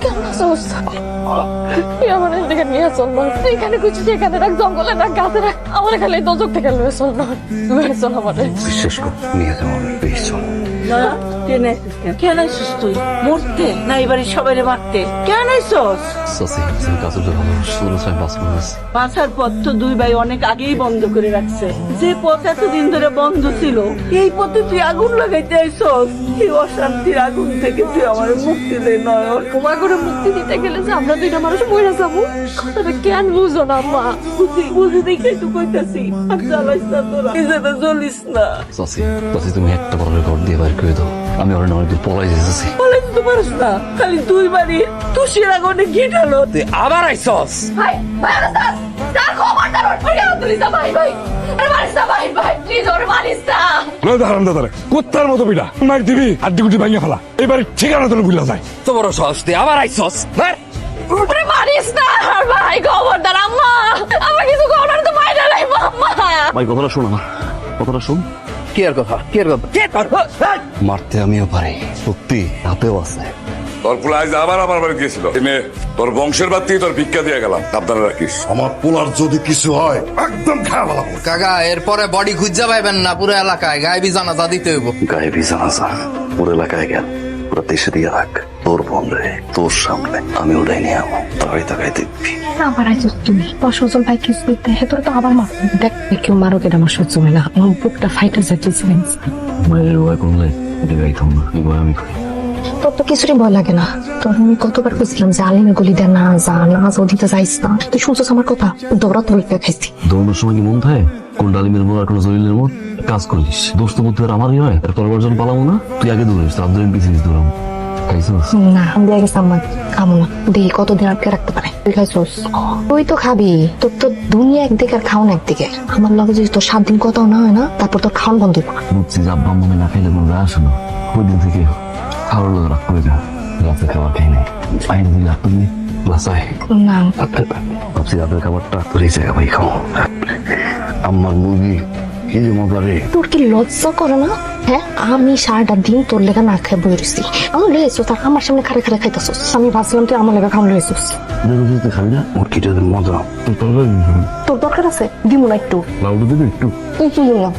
কেমন আছোস? তুই আমার এদিকে নিয়ে চল না, এখানে কিছু এখানে রাখ, জঙ্গলে রাখ, গাছে রাখ, আমার খালি দোজক থেকে লয়ে চল না, লয়ে চল আমারে। বিশ্বাস কর, নিয়ে যাবো আমি, প্লিজ চল। কেন আইসিস তুই? মরতে না এবারে সবাই মারতে? কেন আইসস? চাচি, কাজের জন্য শুরু চাই বাস করেছি। বাসার পথ তো দুই ভাই অনেক আগেই বন্ধ করে রাখছে। যে পথ এতদিন ধরে বন্ধ ছিল, এই পথে তুই আগুন লাগাইতে আইসস। এই অশান্তির আগুন থেকে তুই আমার মুক্তি দে নয়ন। তোমার করে মুক্তি দিতে গেলে যে আমরা দুইটা মানুষ মরে যাবো, কথাটা কেন বুঝো না মা? বুঝি দেখে তো কইতাছি, আর জ্বালাইস না তোরা, নিজেটা জ্বলিস না। চাচি, তুমি একটা বড় ঘর দিয়ে বাইর করে দাও, আমি অনেক অনেক দূর পলাই যেতেছি। বলে দিতে পারিস না, খালি দুই বাড়ি তুষির আগুনে গিটালো। তুই আবার আইসস? ভাই ভাই তার খবরদার ওরে তুলিস না ভাই ভাই, আরে মারিস না ভাই ভাই, প্লিজ ওরে মারিস না। হারাম দাদারে কুত্তার মতো পিটা মার দিবি, আড্ডি গুটি ভাঙিয়ে ফেলা, এবারে ঠিকানা তোর ভুলা যায়। তো বড় সাহস, তুই আবার আইসস? ওরে মারিস না ভাই, খবরদার। আম্মা আমার কিছু খবর তো মাইরা লাই আম্মা। ভাই কথাটা শোন, আমার কথাটা শোন। কি আর কথা, কি আর কথা? মারতে আমিও পারি, সত্যি হাতেও আছে। তোর পোলা আজ আবার আমার বাড়ি গিয়েছিল, এনে তোর বংশের বাদ থেকে তোর ভিক্ষা দিয়ে গেলাম, সাবধানে রাখিস। আমার পোলার যদি কিছু হয় একদম খারাপ লাগবে। কাকা এরপরে বডি খুঁজা পাইবেন না, পুরো এলাকায় গায়েবী জানাজা দিতে হইব। গায়েবী জানাজা পুরো এলাকায় গেল, পুরো দেশে দিয়ে রাখ। তোর বোন রে, তোর সামনে আমি ওটাই নিয়ে আমো, তাকাই তাকাই দেখবি। আবার আইছো তুমি সজল ভাই কিছু দিতে হেতর তো আবার মার দেখ, কেউ মারো কেন আমার সহ্য হয় না, আমার বুকটা ফাইটার যাচ্ছিলেন। মায়ের ভয় করলে এটা গাইতাম না, এই ভয় আমি করি। তোর তো কিছুরই ভয় লাগে না, তোর আমি কতবার বুঝলাম যে আলিমের গলি দিয়ে না যা, না ওদিকে যাইস না, তুই শুনছিস আমার কথা, দৌড়া তোর খাইছি। দৌড়ানোর সময় কি মন থাকে কোন ডালিমের মোড় আর কোন জলিলের মোড়? কাজ করিস, দোস্ত বুদ্ধি আর আমারই হয়, আর করবার জন্য পালাবো না। তুই আগে দৌড়িস, আব্দুল পিছিয়ে দৌড়াবো। খাইছিস? না আমি দিয়ে গেছি আমার খাবো না, দেখি কতদিন আটকে রাখতে পারে। তুই খাইছিস? তুই তো খাবি, তোর তো দুনিয়া একদিকে আর খাওয়ান একদিকে। আমার লগে যদি তোর 7 দিন কথাও না হয় না, তারপর তোর খাওয়ান বন্ধ হইব না। বুঝছি যে আব্বা মনে না খাইলে কোনো আসে না, ওই দিন থেকে খাওয়ার লোক রাখ করে যা, রাতে খাবার খাই নাই। আইনে দিলে আর তুমি বাসায় না ভাবছি রাতের খাবারটা তোর এই জায়গা ভাই খাও। আমার মুরগি কি যে মজা রে। তোর কি লজ্জা করে না? হ্যাঁ, আমি সারাটা দিন তোর লেগা না খেয়ে বই রয়েছি, আমার লেগেছো তার আমার সামনে খারে খারে খাইতেছিস। আমি ভাবছিলাম তুই আমার লেগা খাওয়া লেগেছিস। খাবি না মুরগিটা মজা, তোর দরকার আছে দিব না একটু, লাউডু দিবি একটু। তুই কি না